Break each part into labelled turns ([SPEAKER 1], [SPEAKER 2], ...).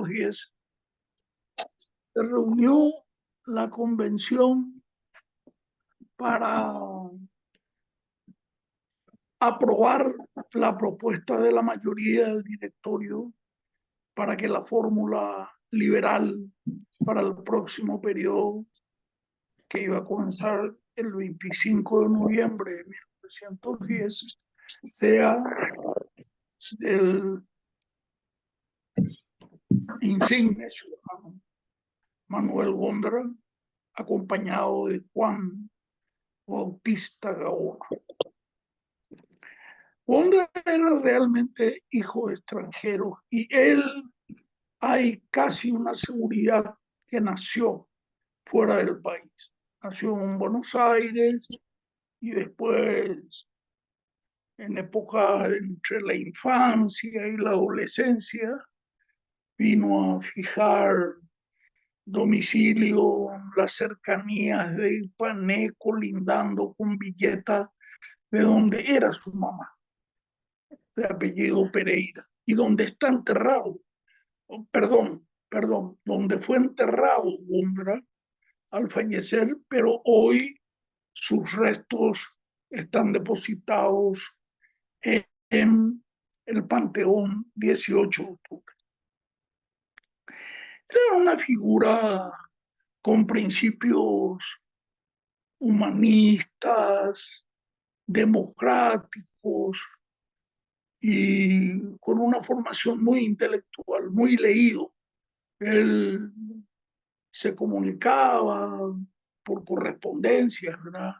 [SPEAKER 1] 1910 se reunió la convención para aprobar la propuesta de la mayoría del directorio para que la fórmula liberal para el próximo periodo, que iba a comenzar el 25 de noviembre de 1910, sea del insigne ciudadano Manuel Góndara, acompañado de Juan Bautista Gaona. Góndara era realmente hijo de extranjeros y él hay casi una seguridad que nació fuera del país. Nació en Buenos Aires y después, en época entre la infancia y la adolescencia, vino a fijar domicilio en las cercanías de Ipané, colindando con Villeta, de donde era su mamá, de apellido Pereira, y donde está enterrado, donde fue enterrado Góndara al fallecer, pero hoy sus restos están depositados en el Panteón 18 de octubre. Era una figura con principios humanistas, democráticos y con una formación muy intelectual, muy leído. Él se comunicaba por correspondencia, ¿verdad?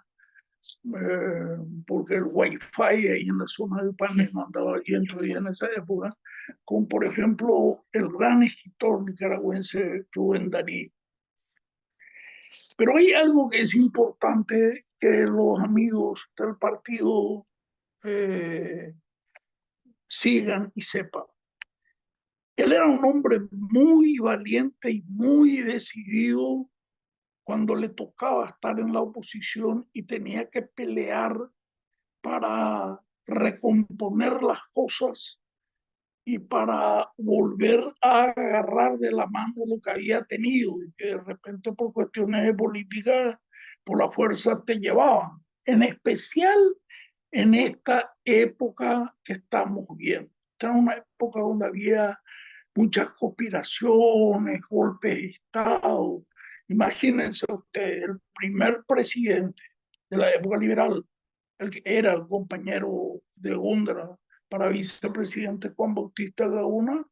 [SPEAKER 1] Porque el wifi ahí en la zona de Panamá no andaba bien todavía en esa época, como por ejemplo el gran escritor nicaragüense Rubén Darío. Pero hay algo que es importante que los amigos del partido sigan y sepan. Él era un hombre muy valiente y muy decidido cuando le tocaba estar en la oposición y tenía que pelear para recomponer las cosas y para volver a agarrar de la mano lo que había tenido y que de repente por cuestiones de política, por la fuerza te llevaban, en especial en esta época que estamos viendo. Esta es una época donde había muchas conspiraciones, golpes de Estado. Imagínense ustedes, el primer presidente de la época liberal, el que era el compañero de Góndara para vicepresidente Juan Bautista Gaona,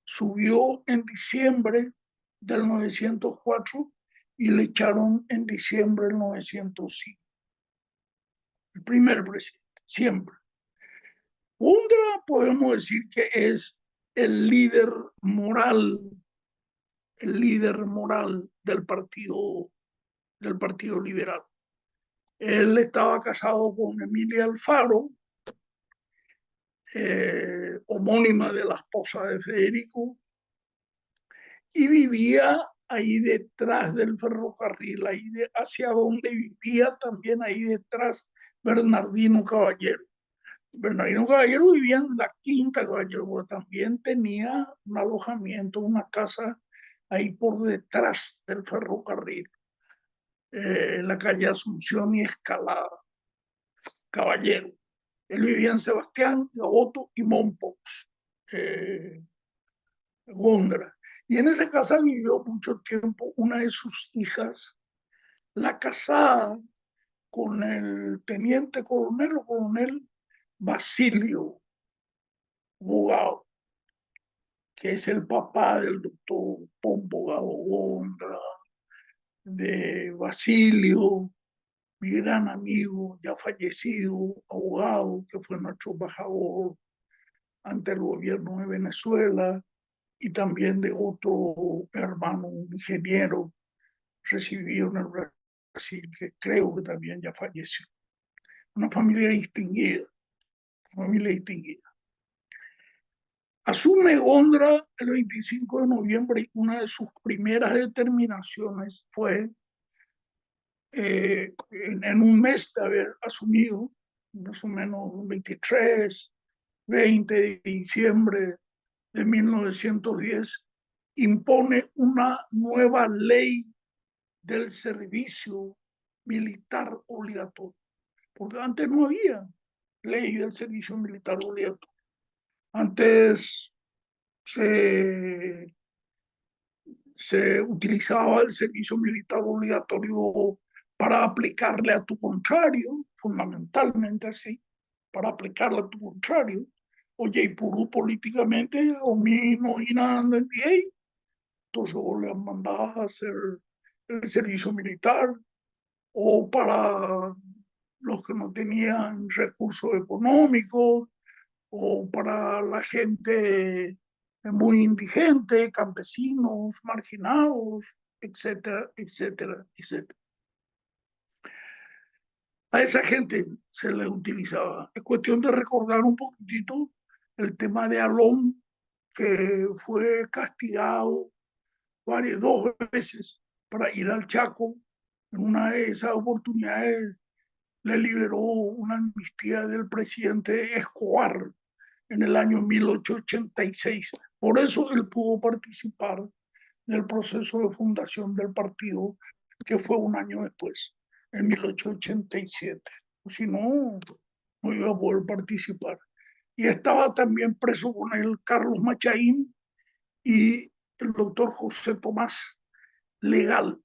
[SPEAKER 1] subió en diciembre del 1904 y le echaron en diciembre del 1905. El primer presidente, siempre. Góndara podemos decir que es el líder moral del partido liberal. Él estaba casado con Emilia Alfaro, homónima de la esposa de Federico, y vivía ahí detrás del ferrocarril, hacia donde vivía también ahí detrás Bernardino Caballero. Bernardino Caballero vivía en la Quinta Caballero, pero también tenía un alojamiento, una casa ahí por detrás del ferrocarril, en la calle Asunción y Escalada. Caballero. Él vivía en Sebastián, Gaboto y Mompox, Góndara. Y en esa casa vivió mucho tiempo una de sus hijas, la casada con el teniente coronel o coronel Basilio Bogado, que es el papá del doctor Pombo Gabo Góndara, de Basilio, mi gran amigo, ya fallecido, abogado, que fue nuestro embajador ante el gobierno de Venezuela, y también de otro hermano, un ingeniero, recibido en el Brasil, que creo que también ya falleció. Una familia distinguida, familia distinguida. Asume Góndara el 25 de noviembre y una de sus primeras determinaciones fue, en un mes de haber asumido, más o menos 23, 20 de diciembre de 1910, impone una nueva ley del servicio militar obligatorio, porque antes no había ley del servicio militar obligatorio. Antes se utilizaba el servicio militar obligatorio para aplicarle a tu contrario, fundamentalmente así, para aplicarle a tu contrario. Oye, y puro políticamente, o mí no hay nada en el bien, entonces vos le mandabas a hacer el servicio militar, o para los que no tenían recursos económicos, o para la gente muy indigente, campesinos, marginados, etcétera, etcétera, etcétera. A esa gente se le utilizaba. Es cuestión de recordar un poquitito el tema de Alón, que fue castigado dos veces para ir al Chaco. En una de esas oportunidades le liberó una amnistía del presidente Escobar en el año 1886. Por eso él pudo participar del proceso de fundación del partido, que fue un año después, en 1887. Si no, no iba a poder participar. Y estaba también preso con él Carlos Machaín y el doctor José Tomás Legal.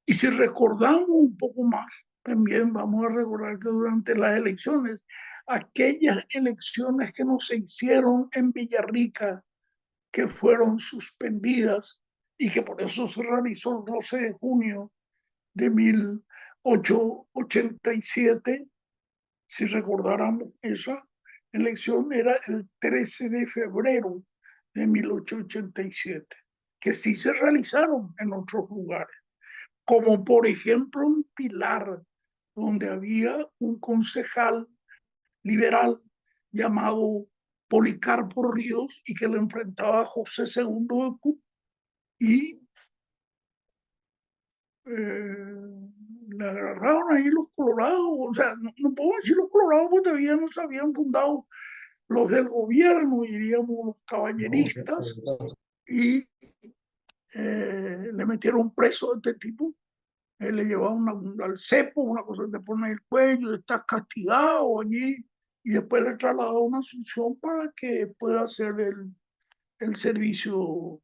[SPEAKER 1] Y si recordamos un poco más, también vamos a recordar que durante las elecciones, aquellas elecciones que no se hicieron en Villarrica, que fueron suspendidas y que por eso se realizó el 12 de junio de 1887, si recordáramos esa elección, era el 13 de febrero de 1887, que sí se realizaron en otros lugares, como por ejemplo en Pilar, donde había un concejal liberal llamado Policarpo Ríos y que le enfrentaba a José II de Cuba y le agarraron ahí los colorados, o sea, no puedo decir los colorados porque todavía no se habían fundado los del gobierno, diríamos los caballeristas, y le metieron preso a este tipo. Le llevaban al cepo, una cosa que te pone el cuello, estás castigado allí, y después le trasladaron a una Asunción para que pueda hacer el servicio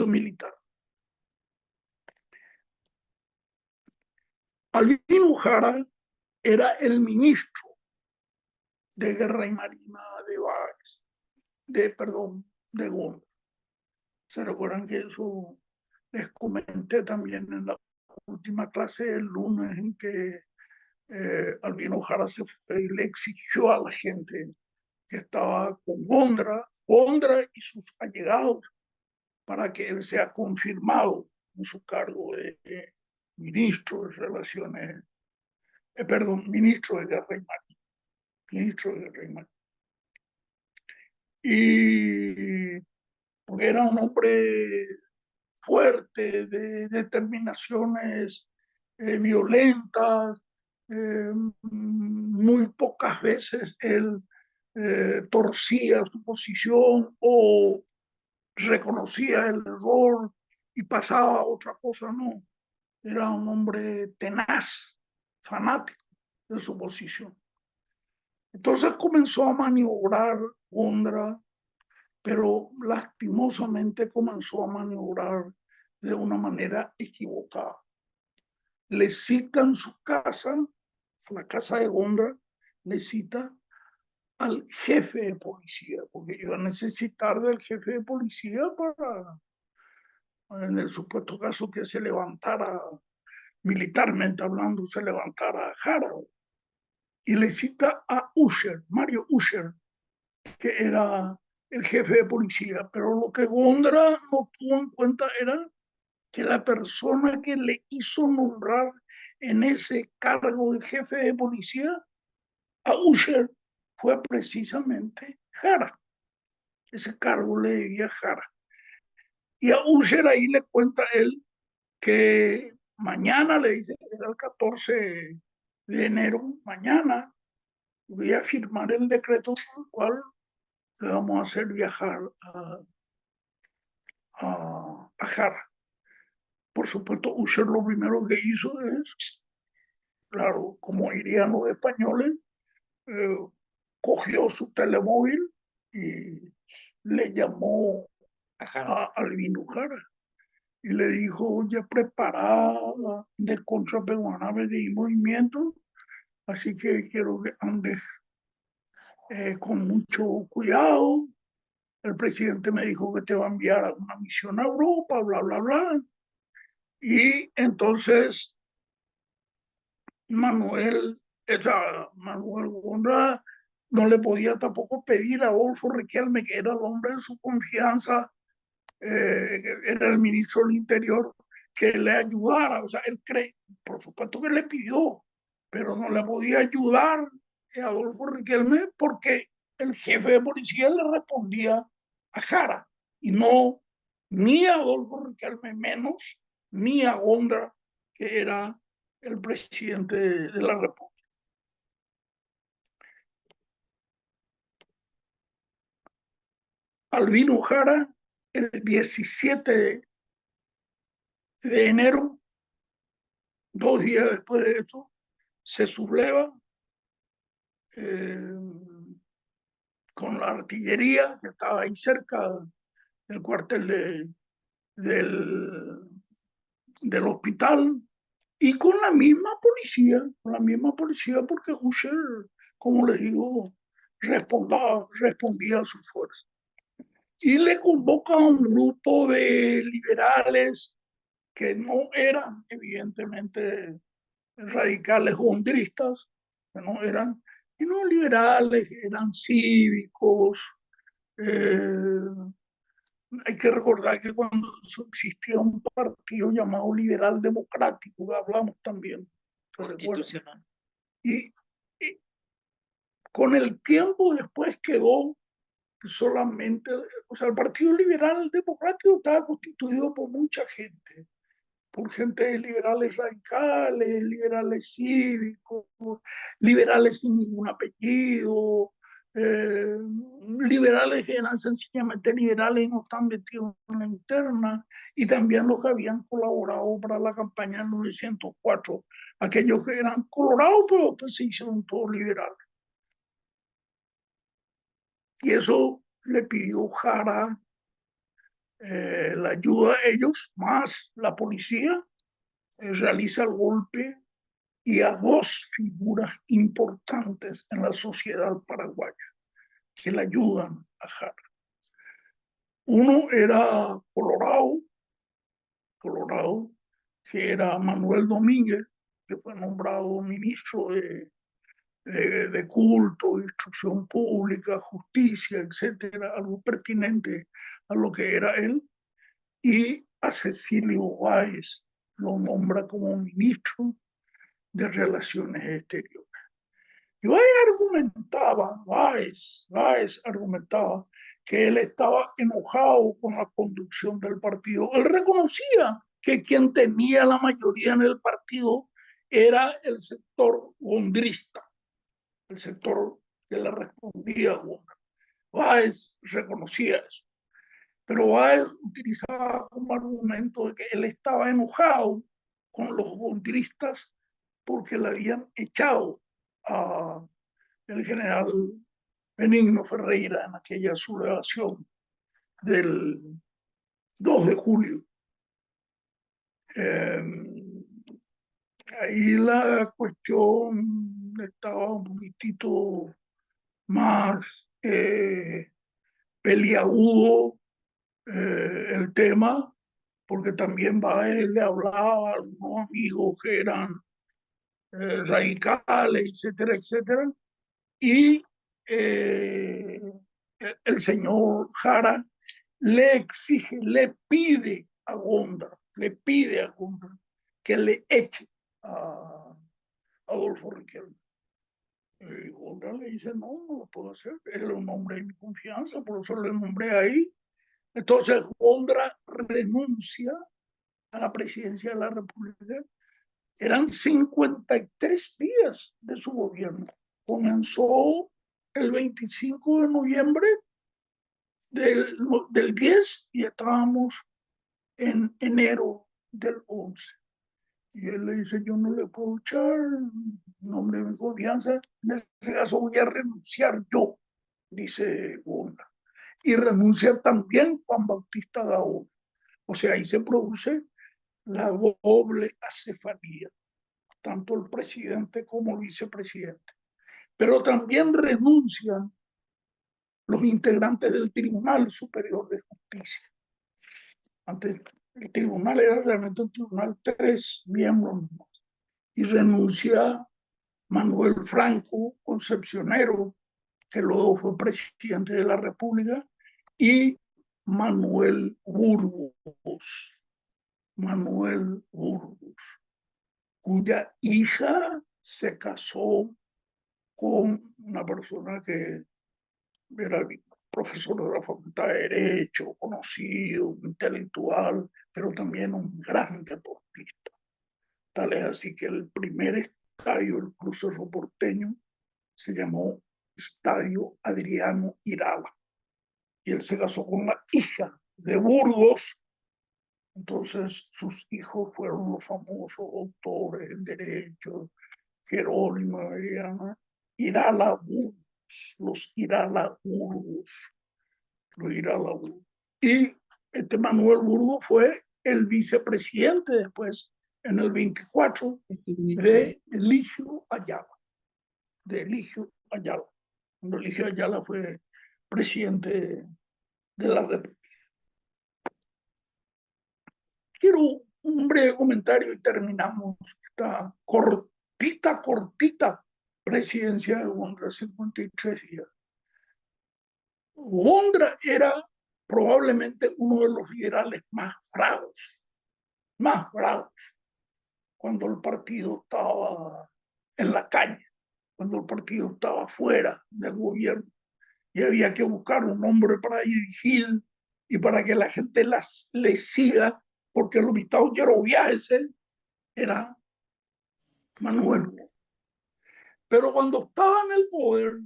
[SPEAKER 1] militar. Albino Jara era el ministro de Guerra y Marina de Báez, de Gómez. Se recuerdan que eso les comenté también en la última clase del lunes, en que Albino Jara se fue y le exigió a la gente que estaba con Gondra y sus allegados, para que él sea confirmado en su cargo de ministro de Relaciones, ministro de Guerra y Marina, ministro de Guerra y Marina. Y porque era un hombre fuerte, de determinaciones violentas, muy pocas veces él torcía su posición o reconocía el error y pasaba a otra cosa, no. Era un hombre tenaz, fanático de su posición. Entonces comenzó a maniobrar Gondra, pero lastimosamente comenzó a maniobrar de una manera equivocada. Le citan su casa, a la casa de Gondra, le cita al jefe de policía, porque iba a necesitar del jefe de policía para, en el supuesto caso que se levantara, militarmente hablando, se levantara Jara. Y le cita a Usher, Mario Usher, que era el jefe de policía. Pero lo que Gondra no tuvo en cuenta era que la persona que le hizo nombrar en ese cargo de jefe de policía a Usher fue precisamente Jara. Ese cargo le debía Jara. Y a Usher ahí le cuenta él que mañana, le dice, era el 14 de enero, mañana voy a firmar el decreto por el cual le vamos a hacer viajar a Jara. Por supuesto, Usher lo primero que hizo es, claro, como dirían los españoles, eh, cogió su telemóvil y le llamó a Albino Jara y le dijo, ya preparada de contra peruana de movimiento, así que quiero que andes con mucho cuidado. El presidente me dijo que te va a enviar a una misión a Europa, bla, bla, bla. Y entonces Manuel Gondra no le podía tampoco pedir a Adolfo Riquelme, que era el hombre de su confianza, era el ministro del Interior, que le ayudara. O sea, él cree, por supuesto que le pidió, pero no le podía ayudar a Adolfo Riquelme porque el jefe de policía le respondía a Jara y no ni a Adolfo Riquelme menos, ni a Gondra, que era el presidente de la República. Albino Jara, el 17 de enero, 2 días después de esto, se subleva eh, con la artillería que estaba ahí cerca del cuartel del hospital y con la misma policía porque Usher, como les digo, respondía a su fuerza. Y le convoca a un grupo de liberales que no eran evidentemente radicales gondristas, que no eran, y no liberales, eran cívicos. Eh, Hay que recordar que cuando existía un partido llamado Liberal Democrático, que hablamos también, constitucional. Y con el tiempo después quedó solamente, o sea, el Partido Liberal Democrático estaba constituido por mucha gente, por gente liberales radicales, liberales cívicos, liberales sin ningún apellido, eh, liberales que eran sencillamente liberales y no están metidos en la interna, y también los que habían colaborado para la campaña en 1904, aquellos que eran colorados, pero pues se hicieron todos liberales. Y eso le pidió Jara la ayuda a ellos, más la policía, realiza el golpe y a dos figuras importantes en la sociedad paraguaya que le ayudan a Jara. Uno era Colorado, que era Manuel Domínguez, que fue nombrado ministro de culto, instrucción pública, justicia, etcétera, algo pertinente a lo que era él, y a Cecilio Báez lo nombra como ministro de Relaciones Exteriores. Y Báez argumentaba que él estaba enojado con la conducción del partido. Él reconocía que quien tenía la mayoría en el partido era el sector gondrista, el sector que le respondía a Gondra. Báez reconocía eso, pero Báez utilizaba como argumento de que él estaba enojado con los gondristas porque le habían echado a el general Benigno Ferreira en aquella sublevación del 2 de julio. Eh, Ahí la cuestión estaba un poquitito más peliagudo el tema, porque también Baez le hablaba a algunos amigos que eran radicales, etcétera, etcétera. Y el señor Jara le exige, le pide a Gondra que le eche a Adolfo Riquelme. Y Gondra le dice, no, no lo puedo hacer, él es un hombre de mi confianza, por eso le nombré ahí. Entonces Gondra renuncia a la presidencia de la República. Eran 53 días de su gobierno. Comenzó el 25 de noviembre del 10 y estábamos en enero del 11. Y él le dice, yo no le puedo echar en nombre de mi confianza, en ese caso voy a renunciar yo, dice Gondra. Y renuncia también Juan Bautista Gaona. O sea, ahí se produce la doble acefalía, tanto el presidente como el vicepresidente. Pero también renuncian los integrantes del Tribunal Superior de Justicia. Antes el tribunal era realmente un tribunal, 3 miembros, y renuncia Manuel Franco Concepcionero, que luego fue presidente de la República, y Manuel Burgos, cuya hija se casó con una persona que era profesor de la Facultad de Derecho, conocido, intelectual, pero también un gran deportista. Tal es así que el primer estadio del Club Cerro Porteño se llamó Estadio Adriano Irala. Y él se casó con la hija de Burgos. Entonces sus hijos fueron los famosos doctores en Derecho, Jerónimo Adriana Irala Burgos, los Irala Burgos. Y este Manuel Burgos fue el vicepresidente después, en el 24, de Eligio Ayala. Cuando Eligio Ayala fue presidente de la República. Quiero un breve comentario y terminamos esta cortita presidencia de Gondra, 53 días. Gondra era probablemente uno de los liberales más bravos, cuando el partido estaba en la calle, cuando el partido estaba fuera del gobierno y había que buscar un hombre para dirigir y para que la gente le siga, porque el invitado Yeroviajes era Manuel. Pero cuando estaba en el poder,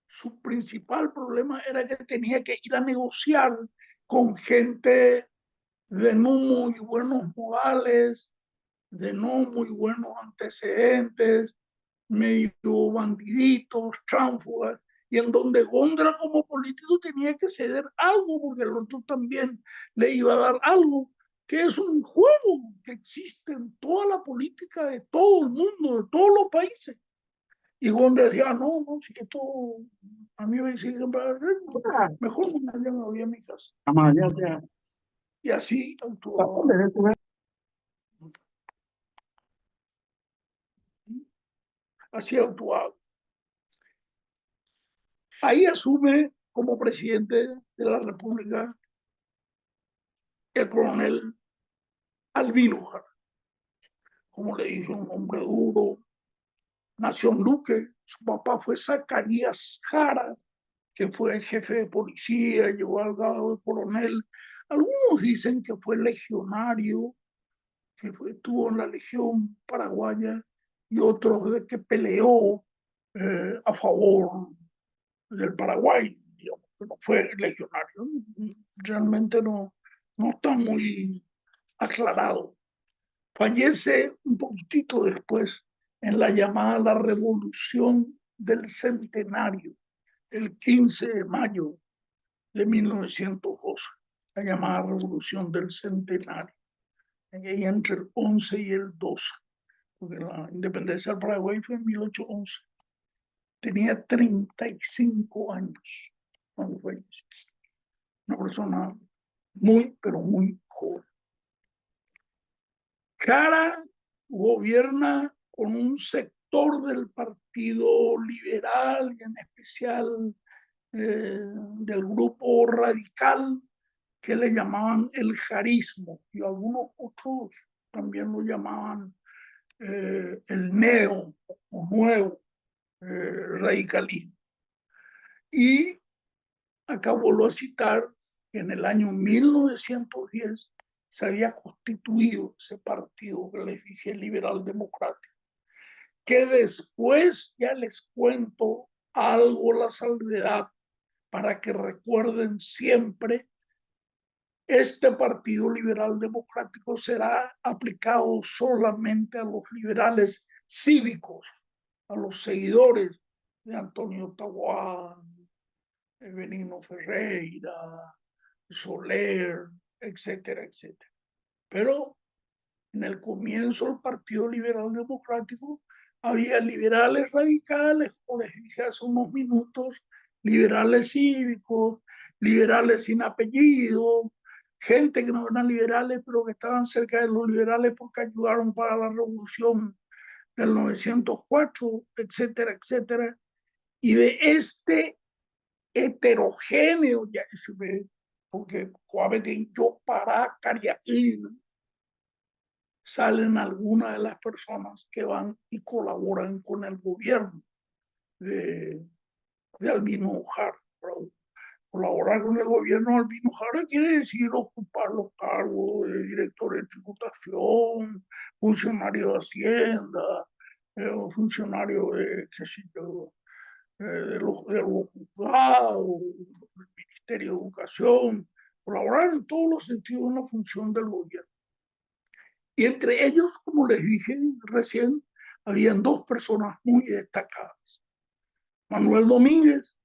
[SPEAKER 1] su principal problema era que tenía que ir a negociar con gente de no muy buenos modales, de no muy buenos antecedentes, medio bandiditos, tránfugas, y en donde Gondra como político tenía que ceder algo, porque el otro también le iba a dar algo, que es un juego que existe en toda la política de todo el mundo, de todos los países. Y Gondra decía, no, si esto a mí me siguen para hacer, mejor no me voy a mi casa. Y así actuaba. Así actuaba. Ahí asume como presidente de la República el coronel Albino Jara. Como le dije, un hombre duro, nació en Luque, su papá fue Zacarías Jara, que fue jefe de policía, llegó al grado de coronel. Algunos dicen que fue legionario, que estuvo en la Legión Paraguaya, y otros de que peleó a favor del Paraguay, digamos, que no fue legionario. Realmente no está muy aclarado. Fallece un poquitito después en la llamada la Revolución del Centenario, el 15 de mayo de 1912, la llamada Revolución del Centenario, y entre el 11 y el 12, porque la independencia del Paraguay fue en 1811. Tenía 35 años cuando fue una persona muy, pero muy joven. Jara gobierna con un sector del Partido Liberal y en especial del grupo radical que le llamaban el jarismo, y algunos otros también lo llamaban el neo o nuevo radicalismo. Y acá vuelvo a citar que en el año 1910 se había constituido ese partido que les dije, liberal democrático, que después ya les cuento algo la salvedad para que recuerden siempre este Partido Liberal Democrático será aplicado solamente a los liberales cívicos, a los seguidores de Antonio Taboada, Benigno Ferreira, Soler, etcétera, etcétera. Pero en el comienzo del Partido Liberal Democrático había liberales radicales, como les dije hace unos minutos, liberales cívicos, liberales sin apellido, gente que no eran liberales, pero que estaban cerca de los liberales porque ayudaron para la revolución del 904, etcétera, etcétera. Y de este heterogéneo, ya se ve, porque yo para Cariaquín, salen algunas de las personas que van y colaboran con el gobierno de Albino Jara. Colaborar con el gobierno de Albino Jara quiere decir ocupar los cargos de director de tributación, funcionario de Hacienda, funcionario de, qué sé yo, de los juzgados, del Ministerio de Educación, colaborar en todos los sentidos en la función del gobierno. Y entre ellos, como les dije recién, habían dos personas muy destacadas. Manuel Domínguez,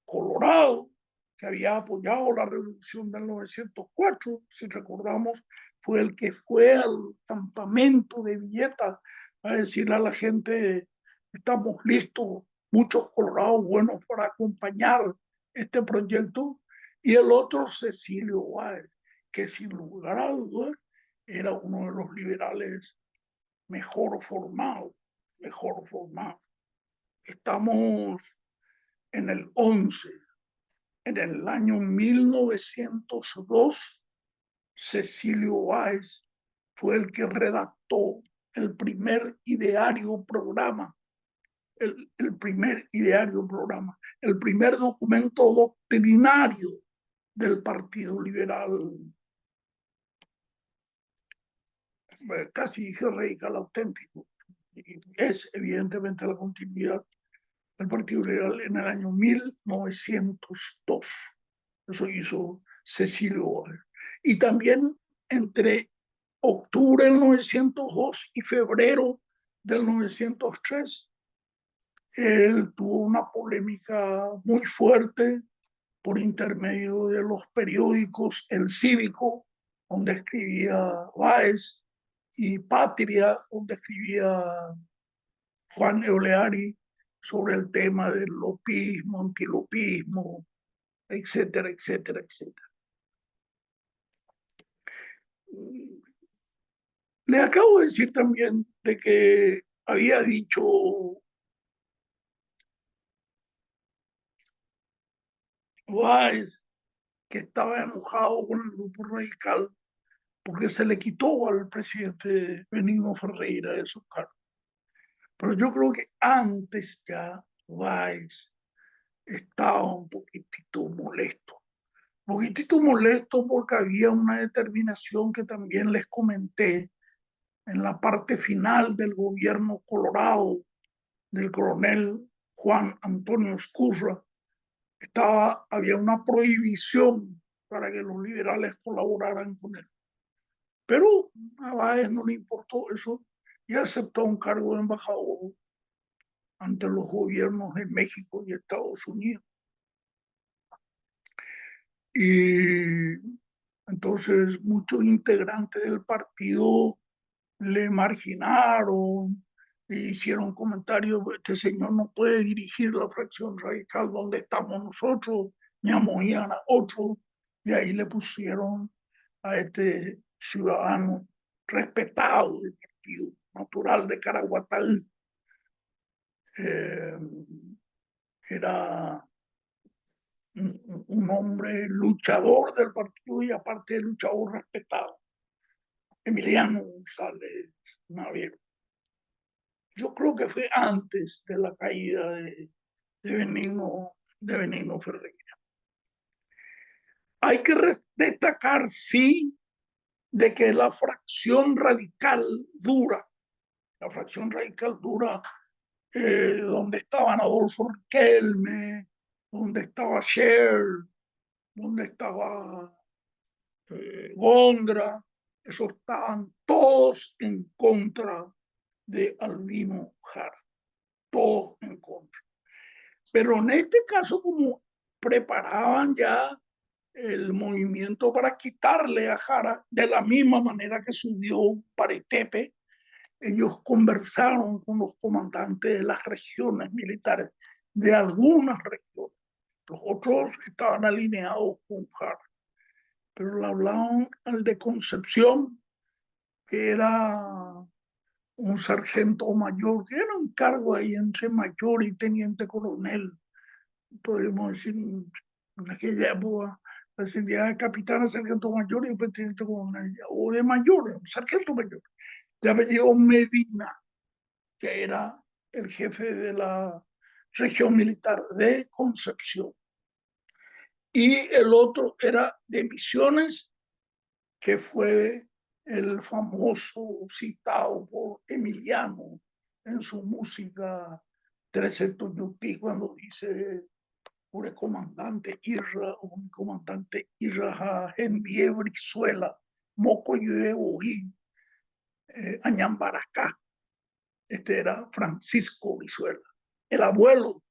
[SPEAKER 1] colorado, que había apoyado la revolución del 904, si recordamos, fue el que fue al campamento de Villeta a decirle a la gente, estamos listos, muchos colorados buenos para acompañar este proyecto. Y el otro, Cecilio Báez, que sin lugar a dudas era uno de los liberales mejor formados, mejor formados. Estamos en el 11. En el año 1902, Cecilio Báez fue el que redactó el primer ideario programa, el primer ideario programa, el primer documento doctrinario del Partido Liberal, casi dije radical auténtico. Y es evidentemente la continuidad del Partido Liberal en el año 1902. Eso hizo Cecilio Báez. Y también entre octubre del 902 y febrero del 903, él tuvo una polémica muy fuerte por intermedio de los periódicos El Cívico, donde escribía Báez, y Patria, donde escribía Juan Euleari sobre el tema del lopismo, antilopismo, etcétera, etcétera, etcétera. Le acabo de decir también de que había dicho Báez que estaba enojado con el grupo radical porque se le quitó al presidente Benigno Ferreira de su cargo. Pero yo creo que antes ya Báez estaba un poquitito molesto porque había una determinación que también les comenté en la parte final del gobierno colorado del coronel Juan Antonio Escurra. Había una prohibición para que los liberales colaboraran con él. Pero a Báez no le importó eso y aceptó un cargo de embajador ante los gobiernos de México y Estados Unidos. Y entonces muchos integrantes del partido le marginaron, e hicieron comentarios, este señor no puede dirigir la fracción radical donde estamos nosotros, ñamoían a otro, y ahí le pusieron a este ciudadano respetado del partido, natural de Caraguatay, eh, era un hombre luchador del partido y aparte de luchador respetado, Emiliano González Naviero. Yo creo que fue antes de la caída de Benigno Ferreira. Hay que destacar, sí, de que la fracción radical dura, donde estaban Adolfo Riquelme, donde estaba Scher, donde estaba Gondra, esos estaban todos en contra de Albino Jara, todos en contra. Pero en este caso, como preparaban ya el movimiento para quitarle a Jara, de la misma manera que subió Paretepe, ellos conversaron con los comandantes de las regiones militares, de algunas regiones. Los otros estaban alineados con Jara, pero le hablaban al de Concepción, que era un sargento mayor, que era un cargo ahí entre mayor y teniente coronel, podríamos decir, en aquella época, la ascendía de capitán a sargento mayor y después teniente coronel, o de mayor, sargento mayor, de apellido Medina, que era el jefe de la región militar de Concepción. Y el otro era de Misiones, que fue el famoso citado por Emiliano en su música 13 Tuyutí, cuando dice un comandante Irra Envie Brizuela, Moco y Bojín, Añambaracá. Este era Francisco Brizuela, el abuelo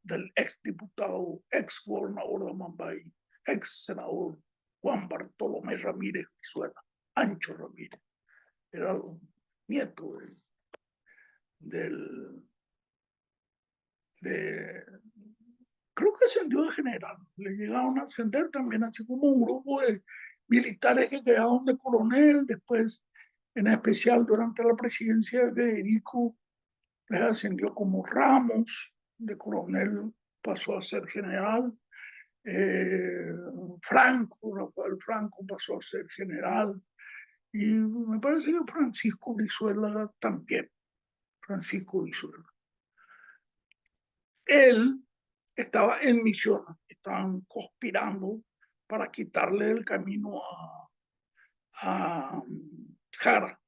[SPEAKER 1] del ex diputado, ex gobernador de Mambay, ex senador Juan Bartolomé Ramírez Brizuela, Ancho Ramírez, era el nieto creo que ascendió de general, le llegaron a ascender también, así como un grupo de militares que quedaron de coronel, después, en especial durante la presidencia de Federico, les ascendió como Ramos, de coronel pasó a ser general. Franco, Rafael Franco pasó a ser general, y me parece que Francisco Brizuela también, Francisco Brizuela. Él estaba en Misiones, estaban conspirando para quitarle el camino a Jara.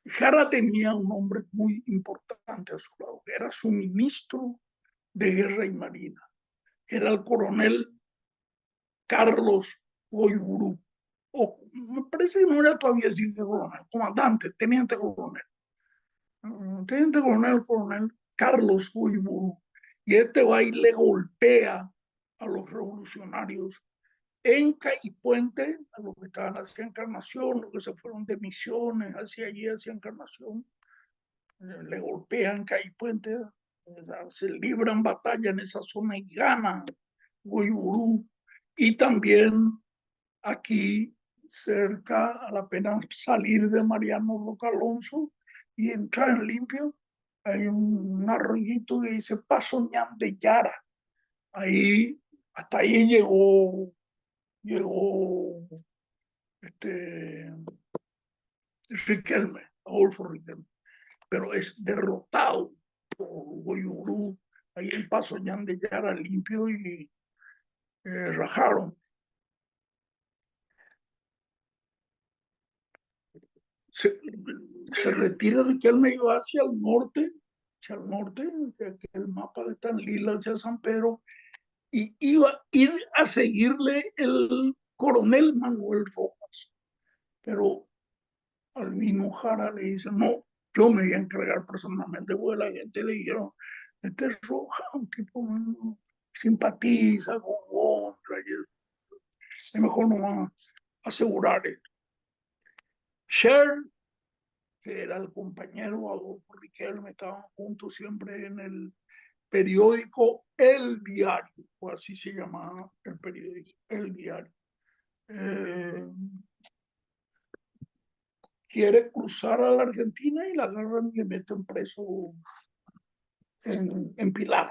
[SPEAKER 1] Jara tenía un hombre muy importante a su lado, que era su ministro de Guerra y Marina, era el coronel Carlos Goiburú, o me parece que no era todavía así de coronel, comandante, teniente coronel Carlos Goiburú, y este va y le golpea a los revolucionarios en Caipuente, a los que estaban hacia Encarnación, los que se fueron de Misiones hacia allí, hacia Encarnación, le golpean Caipuente, se libran batalla en esa zona y ganan Goiburú, y también aquí cerca, a la pena salir de Mariano Roca Alonso y entrar en Limpio, hay un arroyito que dice Paso Ñam de Yara. Ahí, hasta ahí llegó Riquelme, Adolfo Riquelme, pero es derrotado por Goiburú, ahí en Paso Ñam de Yara, Limpio, y rajaron. Se retira Riquelme y va hacia el norte, que el mapa está en lila hacia San Pedro, y iba a ir a seguirle el coronel Manuel Rojas. Pero Albino Jara le dice, no, yo me voy a encargar personalmente, porque la gente le dijeron, este es Rojas, un tipo simpatiza con Gondra, es mejor no va a asegurar esto. Sher, que era el compañero Adolfo Riquelme, estaban juntos siempre en el periódico El Diario, o así se llamaba el periódico, El Diario. Quiere cruzar a la Argentina y la agarran y le meten preso en Pilar,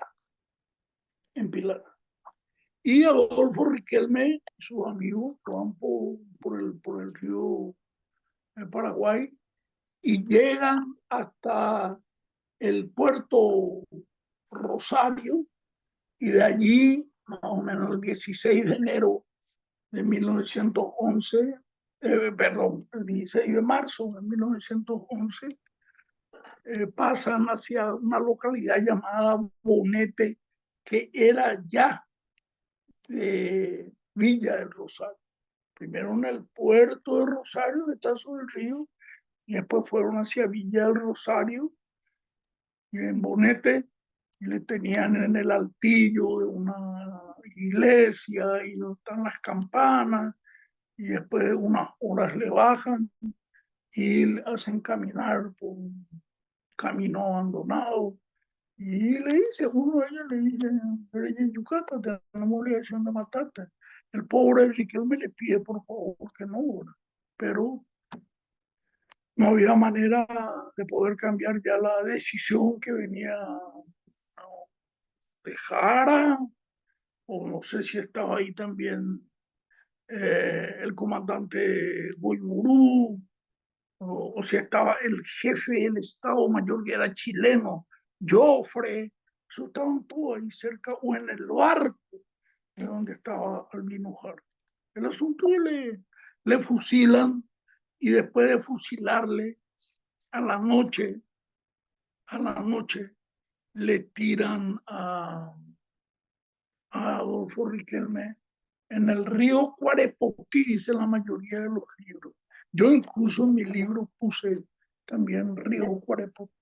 [SPEAKER 1] en Pilar. Y Adolfo Riquelme, sus amigos, van por el río Paraguay y llegan hasta el puerto Rosario, y de allí, más o menos el 16 de enero de 1911, perdón, el 16 de marzo de 1911, pasan hacia una localidad llamada Bonete, que era ya de Villa del Rosario. Primero en el puerto de Rosario, que está sobre el río, y después fueron hacia Villa del Rosario, y en Bonete le tenían en el altillo de una iglesia, y donde están las campanas, y después de unas horas le bajan y le hacen caminar por un camino abandonado. Y le dice, uno de ellos le dice, "Rey Yucata, tenemos obligación de matarte". El pobre Riquelme le pide por favor que no, ¿verdad? Pero no había manera de poder cambiar ya la decisión que venía, ¿no?, de Jara, o no sé si estaba ahí también el comandante Goiburú, o si estaba el jefe del Estado Mayor, que era chileno, Joffre. Eso estaban todos ahí cerca, o en el barco de donde estaba Albino Jara. El asunto es que le fusilan, y después de fusilarle, a la noche, a la noche, le tiran a Adolfo Riquelme en el río Cuarepotí, dice la mayoría de los libros. Yo incluso en mi libro puse también río Cuarepotí,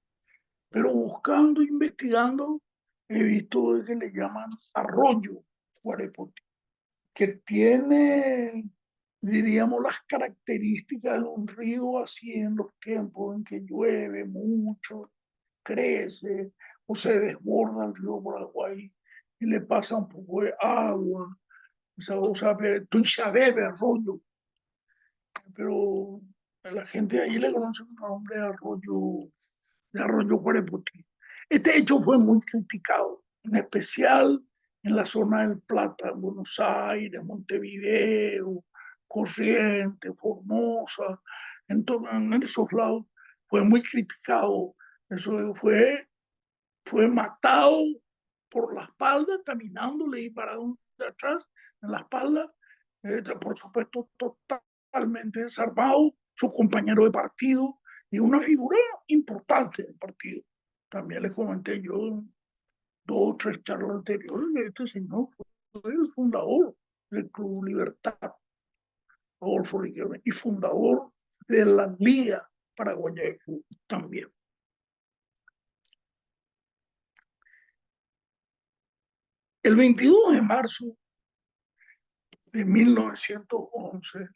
[SPEAKER 1] pero buscando, investigando, he visto que le llaman arroyo Cuarepotí, que tiene, diríamos, las características de un río así en los tiempos en que llueve mucho, crece o se desborda el río Paraguay y le pasa un poco de agua. O sea, Tuixabebe, arroyo, pero la gente de ahí le conoce con el nombre de arroyo Cuarepotí. Este hecho fue muy criticado, en especial en la zona del Plata, Buenos Aires, Montevideo, Corrientes, Formosa, en esos lados fue muy criticado. Eso fue matado por la espalda, caminando, le dispararon de atrás en la espalda, por supuesto totalmente desarmado, su compañero de partido y una figura importante del partido. También les comenté yo en 2 o 3 charlas anteriores que este señor fue el fundador del Club Libertad, Adolfo Riquelme, y fundador de la Liga Paraguaya de Fútbol también. El 22 de marzo de 1911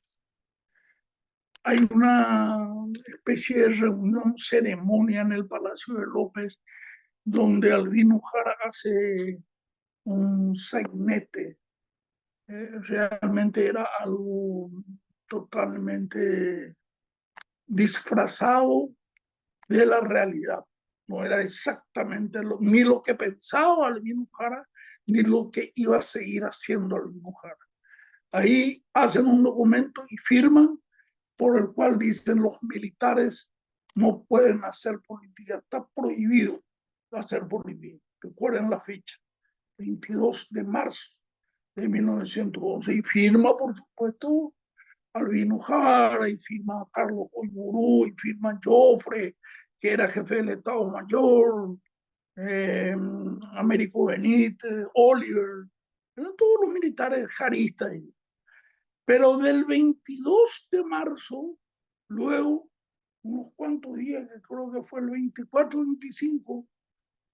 [SPEAKER 1] hay una especie de reunión, ceremonia en el Palacio de López, donde Albino Jara hace un sainete. Realmente era algo totalmente disfrazado de la realidad. No era exactamente ni lo que pensaba Albino Jara, ni lo que iba a seguir haciendo Albino Jara. Ahí hacen un documento y firman, por el cual dicen los militares no pueden hacer política, está prohibido hacer política. Recuerden la fecha, 22 de marzo de 1911, y firma, por supuesto, Albino Jara, y firma Carlos Coiburú, y firma Joffre, que era jefe del Estado Mayor, Américo Benítez, Oliver, eran todos los militares jaristas. Pero del 22 de marzo, luego, unos cuantos días, que creo que fue el 24 o 25,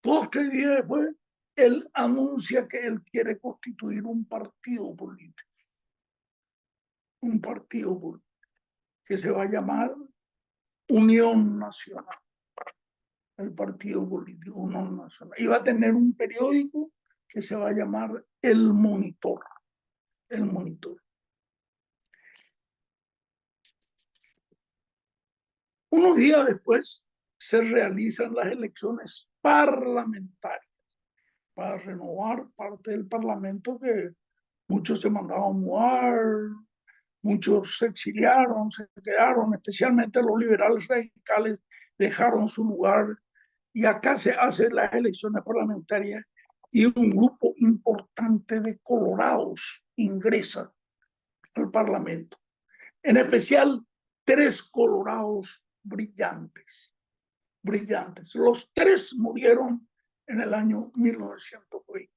[SPEAKER 1] 2 o 3 días después, él anuncia que él quiere constituir un partido político, que se va a llamar Unión Nacional, el partido político Unión Nacional. Y va a tener un periódico que se va a llamar El Monitor, El Monitor. Unos días después se realizan las elecciones parlamentarias para renovar parte del Parlamento, que muchos se mandaban a mudar, muchos se exiliaron, se quedaron, especialmente los liberales radicales dejaron su lugar, y acá se hacen las elecciones parlamentarias y un grupo importante de colorados ingresa al Parlamento, en especial 3 colorados brillantes. Los 3 murieron en el año 1920.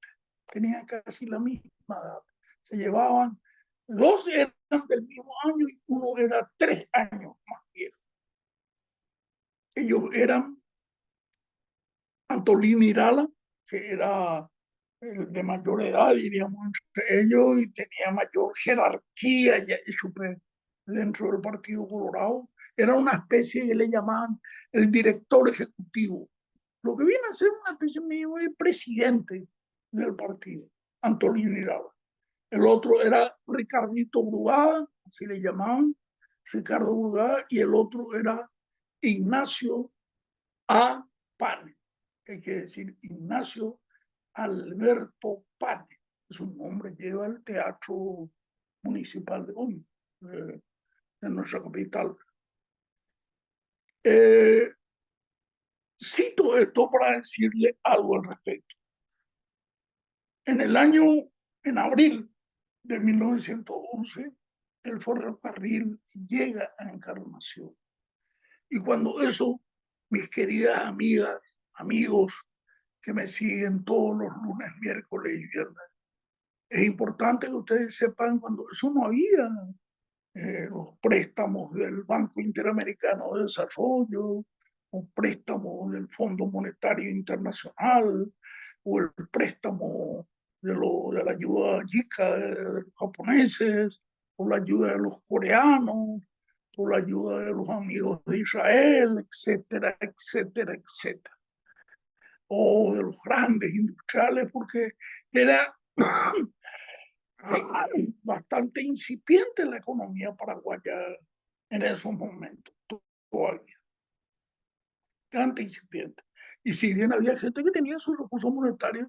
[SPEAKER 1] Tenían casi la misma edad. se llevaban, dos eran del mismo año y uno era 3 años más viejo. Ellos eran Antolín Irala, que era el de mayor edad, diríamos, entre ellos, y tenía mayor jerarquía ya, dentro del Partido Colorado. Era una especie que le llamaban el director ejecutivo, lo que viene a ser una especie de presidente del partido, Antolín Irala. El otro era Ricardito Brugada, así le llamaban, Ricardo Brugada, y el otro era Ignacio A. Pane, hay que decir Ignacio Alberto Pane. Es un nombre que lleva el Teatro Municipal de hoy, de nuestra capital. Cito esto para decirle algo al respecto. En abril de 1911, el ferrocarril llega a Encarnación. Y cuando eso, mis queridas amigas, amigos que me siguen todos los lunes, miércoles y viernes, es importante que ustedes sepan, cuando eso no había los préstamos del Banco Interamericano de Desarrollo, o préstamos del Fondo Monetario Internacional, o el préstamo de la ayuda JICA de los japoneses, o la ayuda de los coreanos, o la ayuda de los amigos de Israel, etcétera, etcétera, etcétera. O de los grandes industriales, porque era bastante incipiente la economía paraguaya en esos momentos, todavía, bastante incipiente. Y si bien había gente que tenía sus recursos monetarios,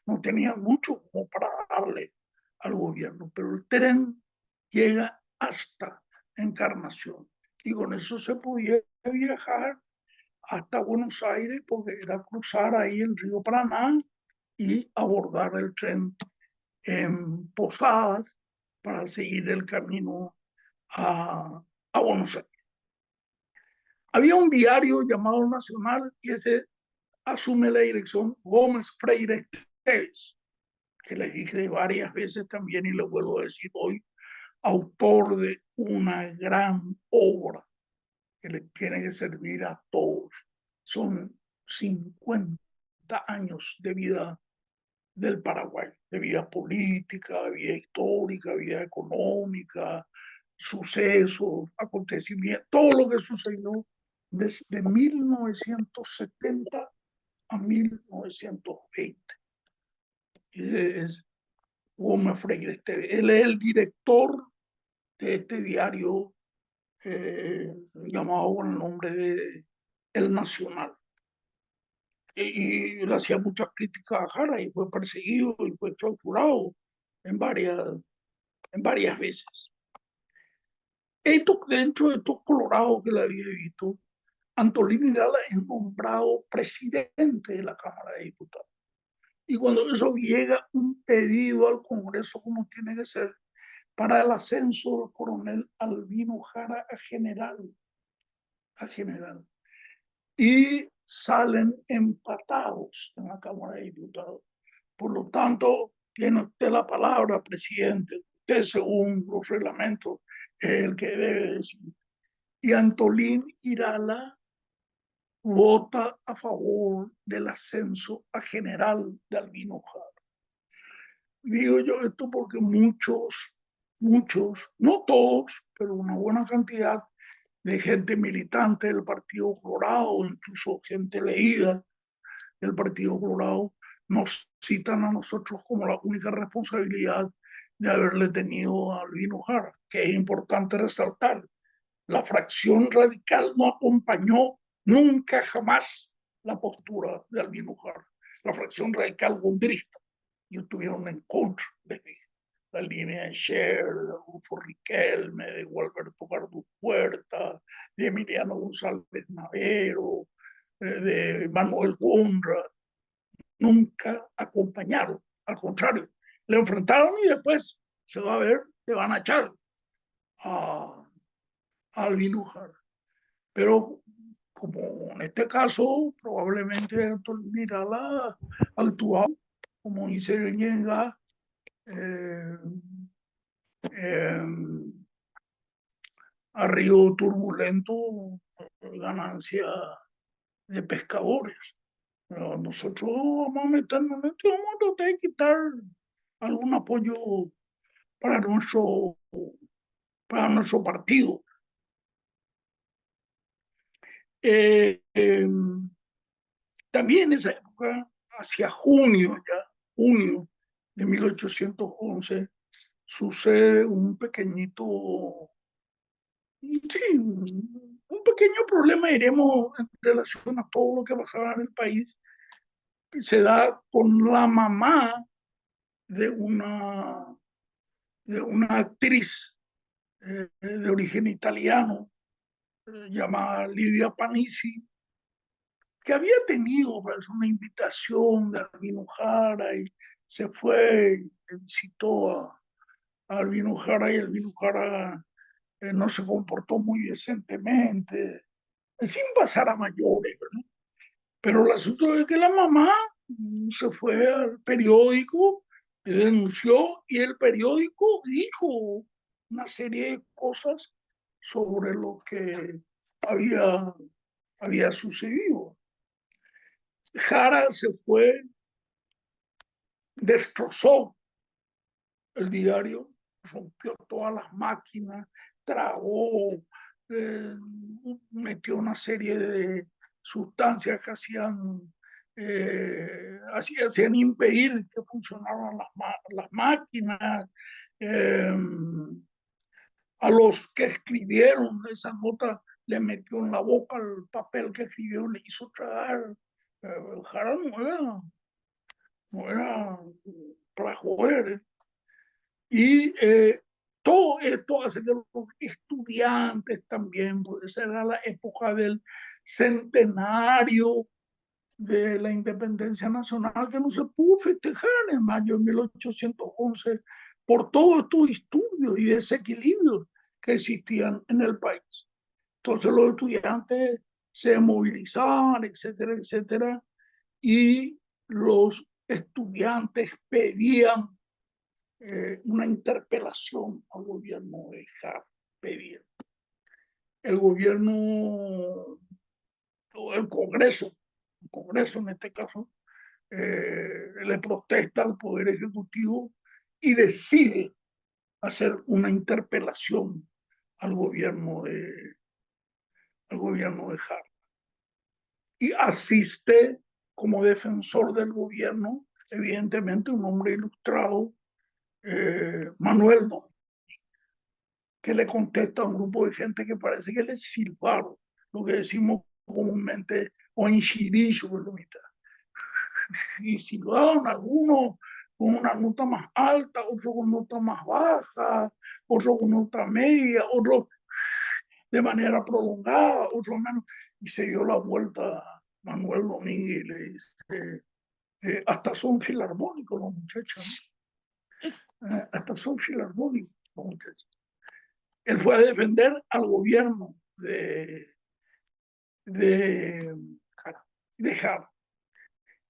[SPEAKER 1] no tenía mucho como para darle al gobierno, pero el tren llega hasta Encarnación y con eso se podía viajar hasta Buenos Aires porque era cruzar ahí el río Paraná y abordar el tren en Posadas para seguir el camino a Buenos Aires. Había un diario llamado Nacional y ese asume la dirección Gómez Freire Esteves, que les dije varias veces también y lo vuelvo a decir hoy, autor de una gran obra que le tiene que servir a todos. Son 50 años de vida del Paraguay, de vida política, de vida histórica, vida económica, sucesos, acontecimientos, todo lo que sucedió desde 1970 a 1920. Es Gómez Freire Esteves. Él es el director de este diario llamado con el nombre de El Nacional. Y le hacía muchas críticas a Jara y fue perseguido y fue clausurado en varias veces. Dentro de estos colorados que le había visto, Antolín Irala es nombrado presidente de la Cámara de Diputados. Y cuando eso llega un pedido al Congreso, como tiene que ser, para el ascenso del coronel Albino Jara a general. Y salen empatados en la Cámara de Diputados. Por lo tanto, tiene usted la palabra, presidente. Usted, según los reglamentos, es el que debe decir. Y Antolín Irala vota a favor del ascenso a general de Albino Jara. Digo yo esto porque muchos, no todos, pero una buena cantidad de gente militante del Partido Colorado, incluso gente leída del Partido Colorado, nos citan a nosotros como la única responsabilidad de haberle tenido a Albino Jara, que es importante resaltar. La fracción radical no acompañó nunca jamás la postura de Albino Jara. La fracción radical gondrista y estuvieron en contra de la línea de Scher, de Rufo Riquelme, de Gualberto Gardú Puerta, de Emiliano González Navero, de Manuel Gondra. Nunca acompañaron, al contrario, le enfrentaron y después se va a ver, le van a echar a Albino Jara. Pero como en este caso, probablemente Antolín Irala actuaba como dice Ñenga, eh, a río turbulento, ganancia de pescadores. Pero nosotros vamos a meternos en este, vamos a tratar de quitar algún apoyo para nuestro partido. También en esa época, hacia junio de 1811, sucede un pequeñito, sí, un pequeño problema, diremos, en relación a todo lo que pasaba en el país. Se da con la mamá de una actriz de origen italiano, llamada Lidia Panisi, que había tenido pues, una invitación de Albino Jara y se fue y visitó a Albino Jara, y Albino Jara no se comportó muy decentemente, sin pasar a mayores, ¿no? Pero el asunto es que la mamá se fue al periódico, denunció, y el periódico dijo una serie de cosas sobre lo que había sucedido. Jara se fue, destrozó el diario, rompió todas las máquinas, trabó, eh, metió una serie de sustancias que hacían impedir que funcionaran las máquinas. Eh, a los que escribieron esa nota le metió en la boca el papel que escribió, le hizo tragar. Jara no era para joder. Y todo esto hace que los estudiantes también, pues esa era la época del centenario de la independencia nacional, que no se pudo festejar en mayo de 1811 por todos estos disturbios y desequilibrios que existían en el país. Entonces los estudiantes se movilizaban, etcétera, etcétera, y los estudiantes pedían una interpelación al gobierno de Jara. Pedían. El gobierno, o el Congreso en este caso, le protesta al Poder Ejecutivo y decide hacer una interpelación al gobierno de Jara. Y asiste como defensor del gobierno, evidentemente un hombre ilustrado, Manuel Don, que le contesta a un grupo de gente que parece que le silbaron, lo que decimos comúnmente, o enchirizo, y silbaron algunos con una nota más alta, otros con nota más baja, otros con nota media, otros de manera prolongada, otros menos, y se dio la vuelta Manuel Domínguez y le dice, hasta son filarmónicos los muchachos, hasta son filarmónicos los muchachos. Él fue a defender al gobierno de Jara.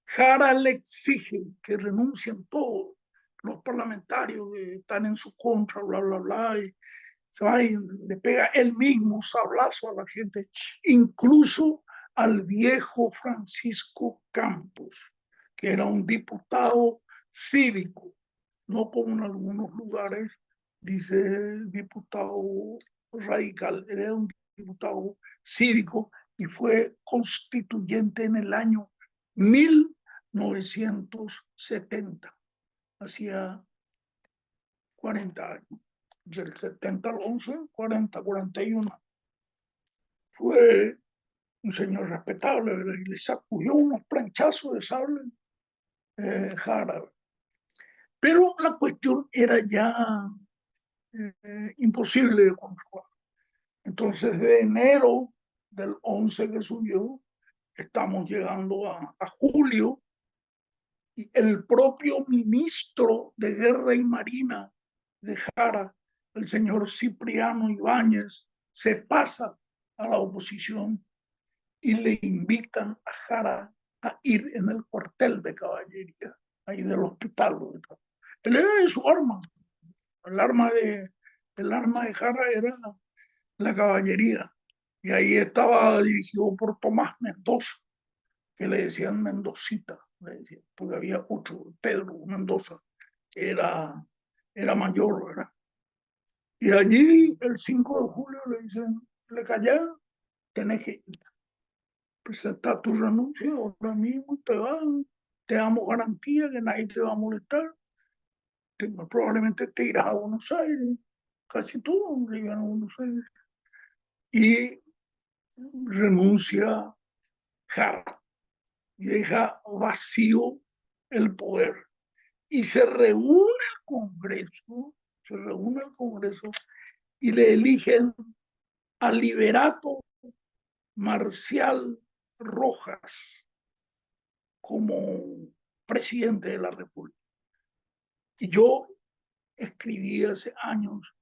[SPEAKER 1] Jara le exige que renuncien todos los parlamentarios que están en su contra, bla, bla, bla, y se va y le pega él mismo un sablazo a la gente, incluso al viejo Francisco Campos, que era un diputado cívico, no como en algunos lugares dice diputado radical, era un diputado cívico y fue constituyente en el año 1970, hacía 40 años, del 70 al 11, 40, 41. Fue un señor respetable, ¿verdad? Y le sacudió unos planchazos de sable Jara. Pero la cuestión era ya imposible de controlar. Entonces, de enero del 11 que subió, estamos llegando a julio, y el propio ministro de Guerra y Marina de Jara, el señor Cipriano Ibáñez, se pasa a la oposición y le invitan a Jara a ir en el cuartel de caballería, ahí del hospital. Él era de su arma. El arma de Jara era la caballería. Y ahí estaba dirigido por Tomás Mendoza, que le decían Mendocita, le decían, porque había otro, Pedro Mendoza, que era mayor, ¿verdad? Y allí, el 5 de julio, le dicen, le callan, tenés que presentar tu renuncia, ahora mismo te damos garantía que nadie te va a molestar, probablemente te irás a Buenos Aires, casi todos llegan a Buenos Aires, y renuncia Jara y deja vacío el poder. Y se reúne el Congreso y le eligen al Liberato Marcial Rojas como presidente de la República. Y yo escribí hace años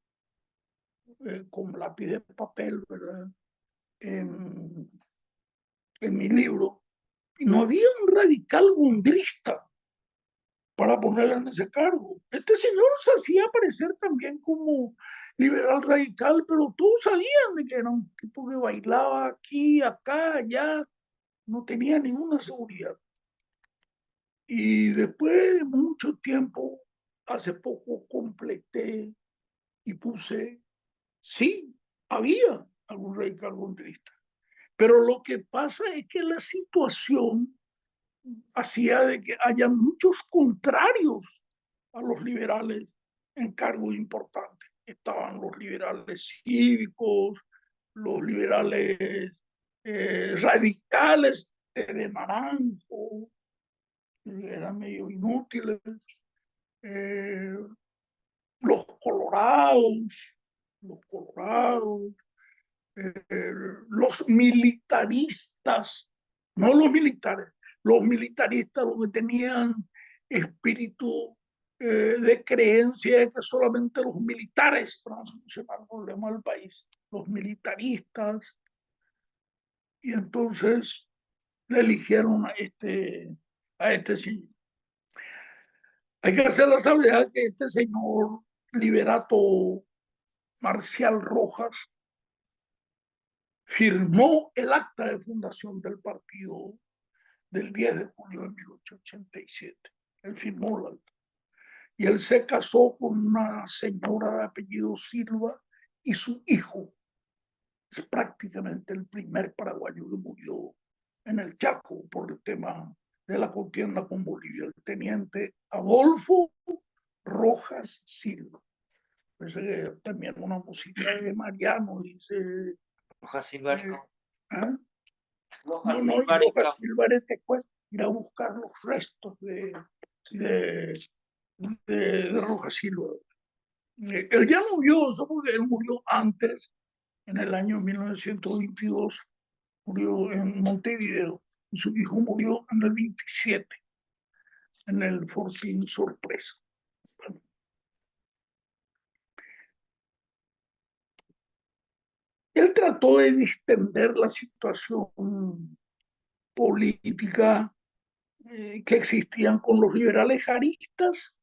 [SPEAKER 1] con lápiz de papel, ¿verdad? En, en mi libro, y no había un radical gondrista para ponerle en ese cargo. Este señor se hacía aparecer también como liberal radical, pero todos sabían de que era un tipo que bailaba aquí, acá, allá, no tenía ninguna seguridad. Y después de mucho tiempo, hace poco completé y puse, sí, había algún radical gondrista. Pero lo que pasa es que la situación hacía de que haya muchos contrarios a los liberales en cargos importantes. Estaban los liberales cívicos, los liberales radicales de Naranjo, que eran medio inútiles, eh, los colorados, los colorados, los militaristas, no los militaristas lo que tenían espíritu de creencia de que solamente los militares van a solucionar el problema del país, los militaristas, y entonces le eligieron a este señor. Hay que hacer la salvedad que este señor Liberato Marcial Rojas firmó el acta de fundación del partido del 10 de julio de 1887. Él firmó la acta. Y él se casó con una señora de apellido Silva y su hijo es prácticamente el primer paraguayo que murió en el Chaco por el tema de la contienda con Bolivia, el teniente Adolfo Rojas Silva. Parece también una música de Mariano, dice.
[SPEAKER 2] Rojas Silva.
[SPEAKER 1] ¿Ah? No, Rojas Silva después ir a buscar los restos de, de Rojas Silva. Él ya murió, porque él murió antes, en el año 1922, murió en Montevideo, y su hijo murió en el 27, en el Fortín Sorpresa. Bueno, él trató de distender la situación política que existían con los liberales jaristas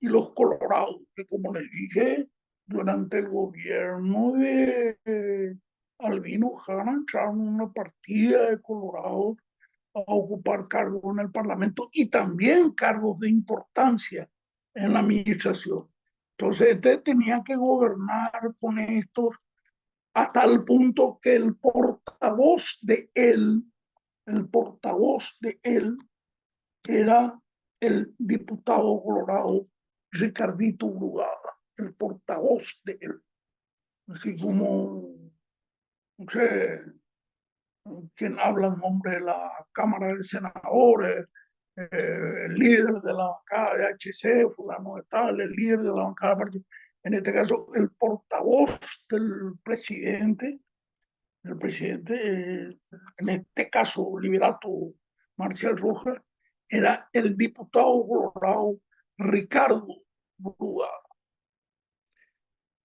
[SPEAKER 1] y los colorados, que como les dije, durante el gobierno de Albino Jara entraron una partida de colorados a ocupar cargos en el Parlamento y también cargos de importancia en la administración. Entonces, este tenía que gobernar con estos a tal punto que el portavoz de él era el diputado colorado Ricardito Brugada, el portavoz de él. Así como, no sé, quien habla en nombre de la Cámara de Senadores, el líder de la bancada de HC, fulano de tal, el líder de la bancada de partido. En este caso, el portavoz del presidente, en este caso, Liberato Marcial Rojas, era el diputado colorado Ricardo Brugada.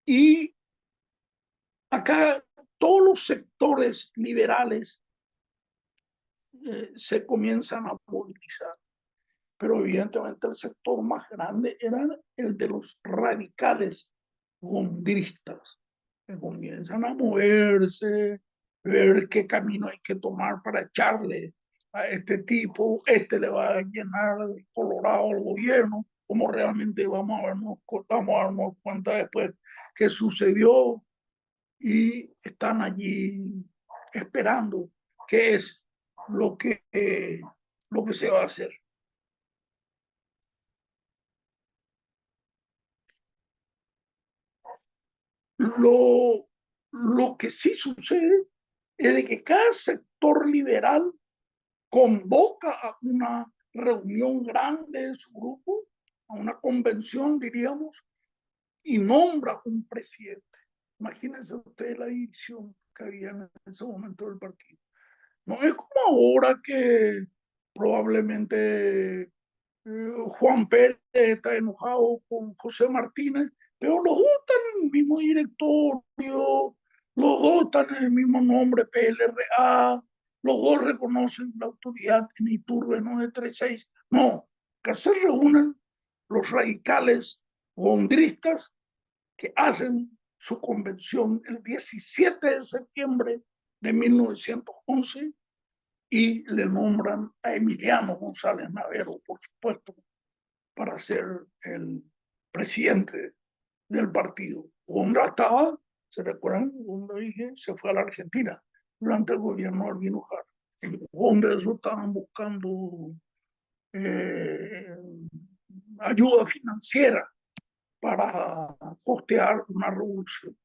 [SPEAKER 1] Y acá todos los sectores liberales se comienzan a movilizar. pero evidentemente el sector más grande era el de los radicales gondristas, que comienzan a moverse, ver qué camino hay que tomar para echarle a este tipo, este le va a llenar el colorado al gobierno, como realmente vamos a darnos cuenta después que sucedió, y están allí esperando qué es lo que, lo que se va a hacer. Lo, lo que sí sucede es de que cada sector liberal convoca a una reunión grande de su grupo, a una convención, diríamos, y nombra un presidente. Imagínense ustedes la división que había en ese momento del partido. No es como ahora que probablemente Juan Pérez está enojado con José Martínez, pero los dos están en el mismo directorio, los dos están en el mismo nombre, PLRA, los dos reconocen la autoridad en Iturbe 936. No, que se reúnen los radicales gondristas que hacen su convención el 17 de septiembre de 1911 y le nombran a Emiliano González Navero, por supuesto, para ser el presidente del partido. Gondra estaba, ¿se recuerdan? Gondra dije, se fue a la Argentina durante el gobierno de Albino Jara. En Gondra eso estaban buscando eh, ayuda financiera para costear una revolución.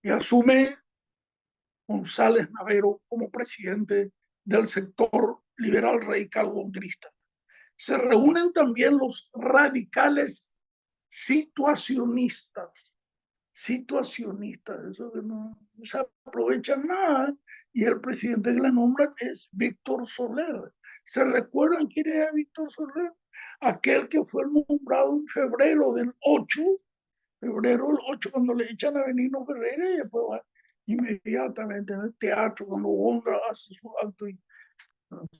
[SPEAKER 1] Y asume González Navero como presidente del sector liberal radical gondrista. Se reúnen también los radicales situacionistas, eso que no se aprovechan nada, y el presidente que le nombran es Víctor Soler. ¿Se recuerdan quién era Víctor Soler? Aquel que fue nombrado en febrero del 8, cuando le echan a Benigno Ferreira, y después va inmediatamente en el teatro, cuando Gondra hace su acto y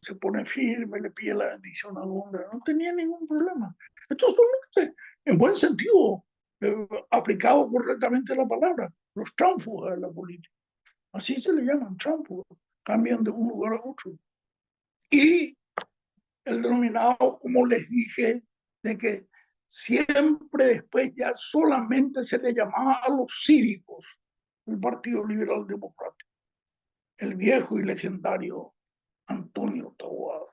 [SPEAKER 1] se pone firme, le pide la bendición a Gondra, no tenía ningún problema. Estos son, en buen sentido, aplicado correctamente la palabra, los tránsfugas de la política. Así se le llaman, tránsfugas, cambian de un lugar a otro. Y el denominado, como les dije, de que siempre después ya solamente se le llamaba a los cívicos del Partido Liberal Democrático, el viejo y legendario Antonio Taboada,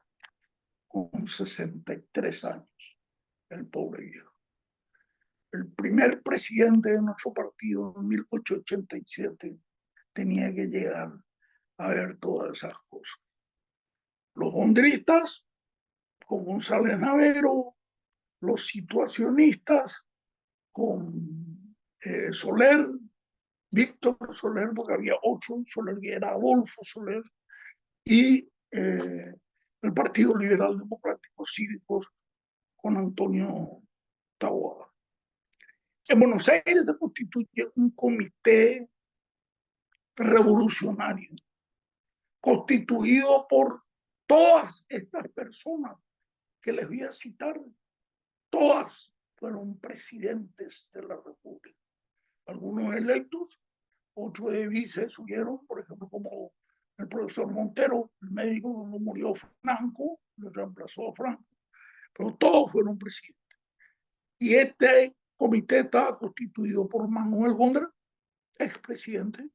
[SPEAKER 1] con 63 años, el pobre viejo. El primer presidente de nuestro partido en 1887 tenía que llegar a ver todas esas cosas. Los gondristas, con González Navero, los situacionistas, con Soler, Víctor Soler, porque había otro Soler que era Adolfo Soler, y el Partido Liberal Democrático Cívicos con Antonio Taboada. En Buenos Aires se constituye un comité revolucionario constituido por todas estas personas que les voy a citar. Todas fueron presidentes de la República. Algunos electos, otros de vice subieron, por ejemplo, como el profesor Montero, el médico cuando murió Franco, le reemplazó a Franco, pero todos fueron presidentes. Y este comité estaba constituido por Manuel Gondra, expresidente,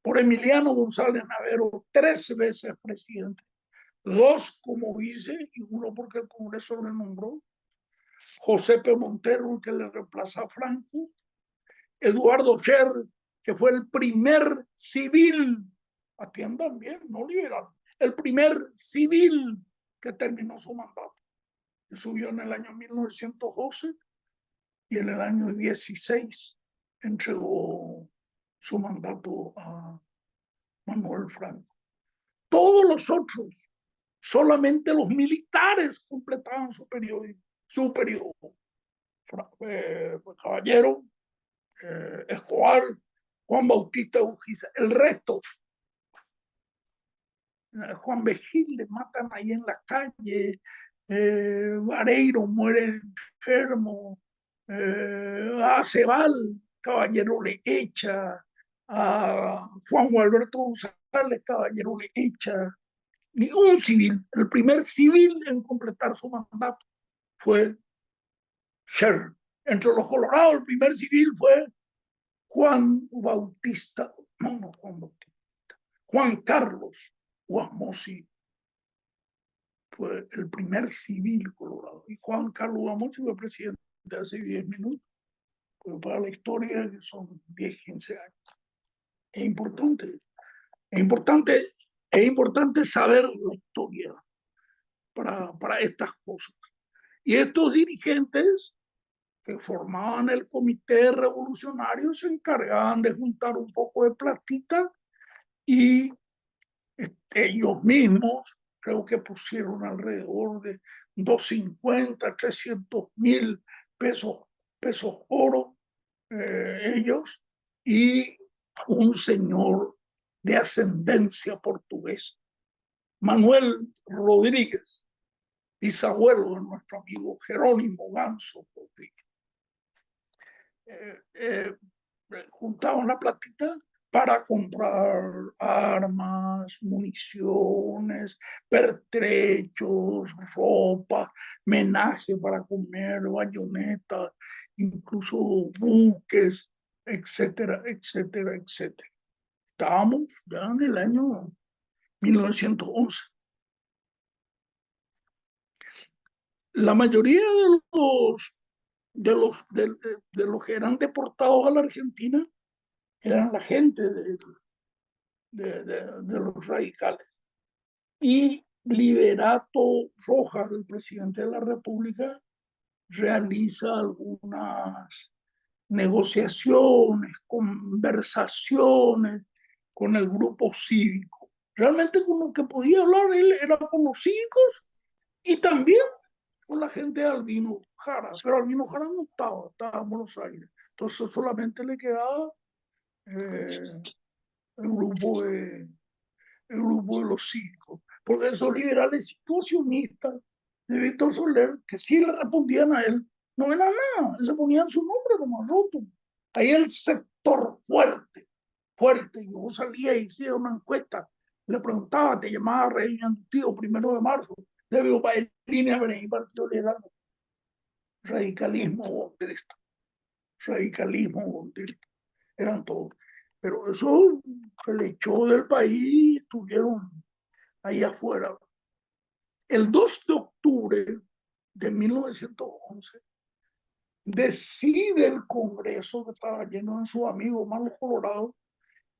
[SPEAKER 1] por Emiliano González Navero, 13 veces presidente, 2 como vice y 1 porque el Congreso le nombró, José P. Montero, el que le reemplaza a Franco, Eduardo Scher, que fue el primer civil, atiendan bien, no liberal, el primer civil que terminó su mandato. Él subió en el año 1912 y en el año 16 entregó su mandato a Manuel Franco. Todos los otros, solamente los militares completaban su periodo. Caballero, Escobar, Juan Bautista Urquiza, el resto, Juan Vigil le matan ahí en la calle, Vareiro muere enfermo, Aceval, caballero le echa, a Juan Alberto González, caballero le echa, ni un civil. El primer civil en completar su mandato fue Sher. Entre los colorados, el primer civil fue Juan Bautista, no Juan Bautista, Juan Carlos Guasmosi fue el primer civil colorado. Y Juan Carlos Guasmosi fue presidente hace 10 minutos. Pero para la historia son 10, 15 años. Es importante, es importante, es importante saber la historia para estas cosas. Y estos dirigentes que formaban el comité revolucionario se encargaban de juntar un poco de platita y ellos mismos creo que pusieron alrededor de 250, 300.000 pesos oro ellos y un señor de ascendencia portuguesa, Manuel Rodríguez, bisabuelo de nuestro amigo Jerónimo Ganso Rodríguez. Juntaban la platita para comprar armas, municiones, pertrechos, ropa, menaje para comer, bayonetas, incluso buques, etcétera, etcétera, etcétera. Estábamos ya en el año 1911. La mayoría de los que eran deportados a la Argentina eran la gente de los radicales. Y Liberato Rojas, el presidente de la República, realiza algunas negociaciones, conversaciones con el grupo cívico. Realmente con lo que podía hablar él era con los cívicos y también con la gente de Albino Jara, pero Albino Jara no estaba en Buenos Aires. Entonces solamente le quedaba el grupo de los cívicos, porque esos liberales situacionistas de Víctor Soler, que sí le respondían a él, no era nada, se ponían su nombre como roto. Ahí el sector fuerte, fuerte, y vos salías y hacías una encuesta, le preguntaba, te llamaba Rey Tío, 1 de marzo, le digo, para el línea Partido Liberal, radicalismo bonderista, radicalismo bonderista, eran todos. Pero eso se le echó del país, estuvieron ahí afuera. El 2 de octubre de 1911 decide el Congreso, que estaba lleno de sus amigos malos colorados,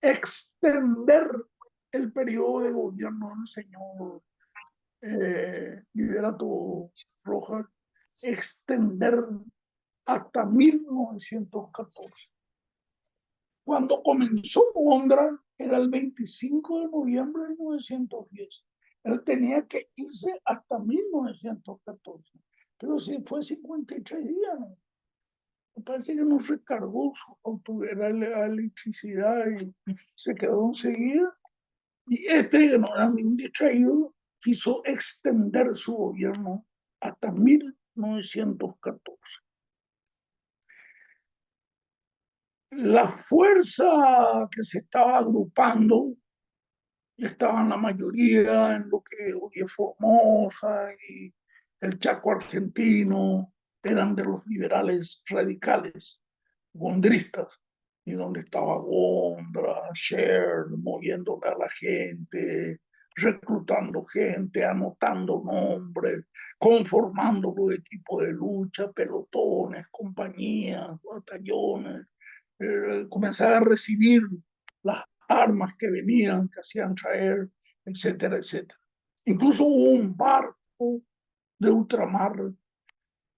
[SPEAKER 1] extender el periodo de gobierno del señor Liberato Rojas, extender hasta 1914. Cuando comenzó Gondra, era el 25 de noviembre de 1910. Él tenía que irse hasta 1914. Pero si fue 53 días, ¿no? Me parece que no recargó su autoridad a electricidad y se quedó enseguida. Y que no era ni un distraído, quiso extender su gobierno hasta 1914. La fuerza que se estaba agrupando, estaban la mayoría en lo que hoy es Formosa y el Chaco argentino, eran de los liberales radicales, gondristas, y donde estaba Gondra, Sher, moviéndole a la gente, reclutando gente, anotando nombres, conformando los equipos de lucha, pelotones, compañías, batallones, comenzar a recibir las armas que venían, que hacían traer, etcétera, etcétera. Incluso hubo un barco de ultramar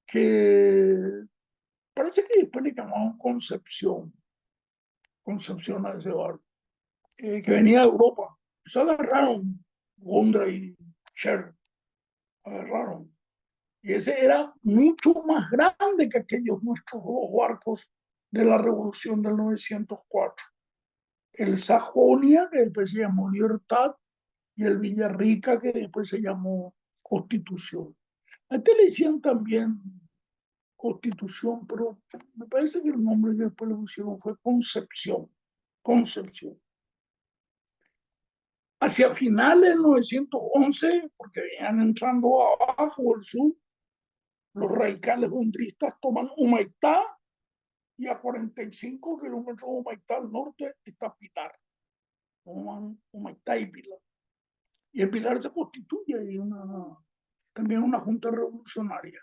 [SPEAKER 1] que parece que después le llamaban Concepción a ese barco, que venía de Europa. Se agarraron Gondra y Sher, agarraron. Y ese era mucho más grande que aquellos nuestros dos barcos de la Revolución del 904. El Sajonia, que después se llamó Libertad, y el Villarrica, que después se llamó Constitución. A este le decían también Constitución, pero me parece que el nombre que después le pusieron fue Concepción. Concepción. Hacia finales de 911, porque venían entrando abajo del sur, los radicales gondristas toman Humaitá y a 45 kilómetros de Humaitá al norte está Pilar. Toman Humaitá y Pilar. Y en Pilar se constituye también una junta revolucionaria.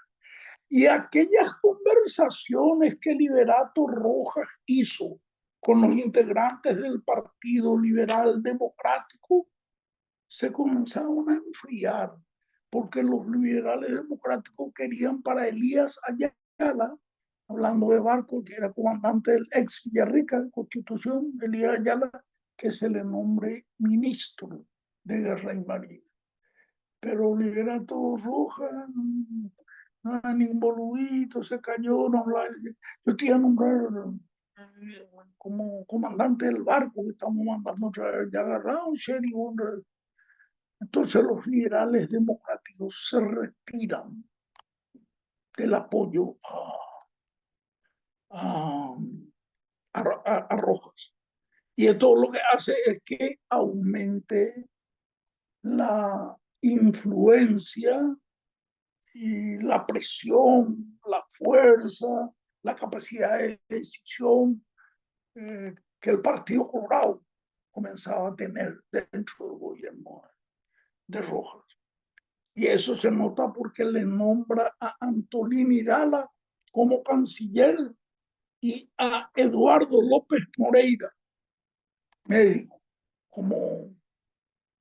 [SPEAKER 1] Y aquellas conversaciones que Liberato Rojas hizo con los integrantes del Partido Liberal Democrático se comenzaron a enfriar, porque los liberales democráticos querían para Elías Ayala, hablando de Barco, que era comandante del ex Villarrica, Constitución, Elías Ayala, que se le nombre ministro de Guerra y Marina. Pero Liberato Rojas, no, ningún boludito, se cayó, no hablaba. Yo te iba a nombrar como comandante del barco que estamos mandando traer, ya agarraron Sherry. Entonces los liberales democráticos se retiran del apoyo a, a Rojas. Y esto lo que hace es que aumente la influencia y la presión, la fuerza, la capacidad de decisión que el Partido Colorado comenzaba a tener dentro del gobierno de Rojas. Y eso se nota porque le nombra a Antolín Irala como canciller y a Eduardo López Moreira, médico, como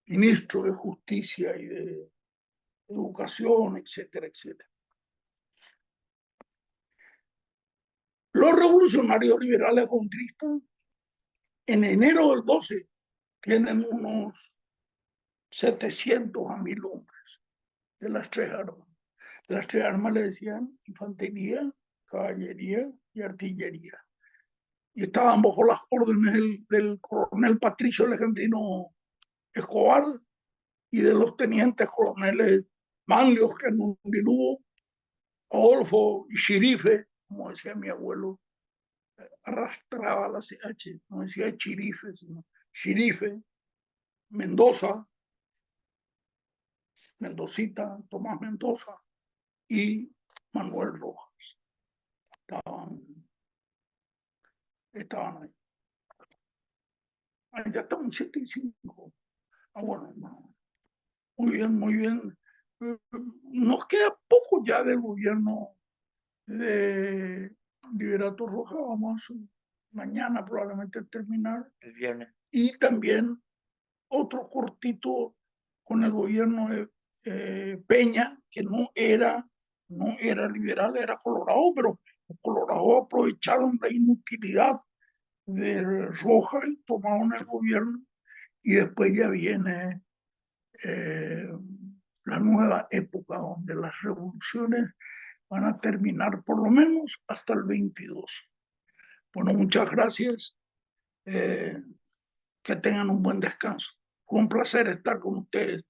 [SPEAKER 1] ministro de Justicia y de Educación, etcétera, etcétera. Los revolucionarios liberales gondristas en enero del 12 tienen unos 700 a 1000 hombres de las tres armas. De las tres armas le decían infantería, caballería y artillería. Y estaban bajo las órdenes del coronel Patricio Alejandrino Escobar y de los tenientes coroneles Manlios Canundilugo, Adolfo y Chirife, como decía mi abuelo, arrastraba la CH, no decía Chirife, sino Chirife, Mendoza, Mendocita, Tomás Mendoza y Manuel Rojas. Estaban ahí. Ahí ya estamos 7-5. Ah, bueno, no. Muy bien, muy bien. Nos queda poco ya del gobierno de Liberato Rojas. Vamos mañana probablemente terminar.
[SPEAKER 2] El viernes.
[SPEAKER 1] Y también otro cortito con el gobierno de Peña, que no era liberal, era colorado, pero los colorados aprovecharon la inutilidad de Rojas y tomaron el gobierno. Y después ya viene la nueva época donde las revoluciones van a terminar por lo menos hasta el 22. Bueno, muchas gracias. Que tengan un buen descanso. Fue un placer estar con ustedes.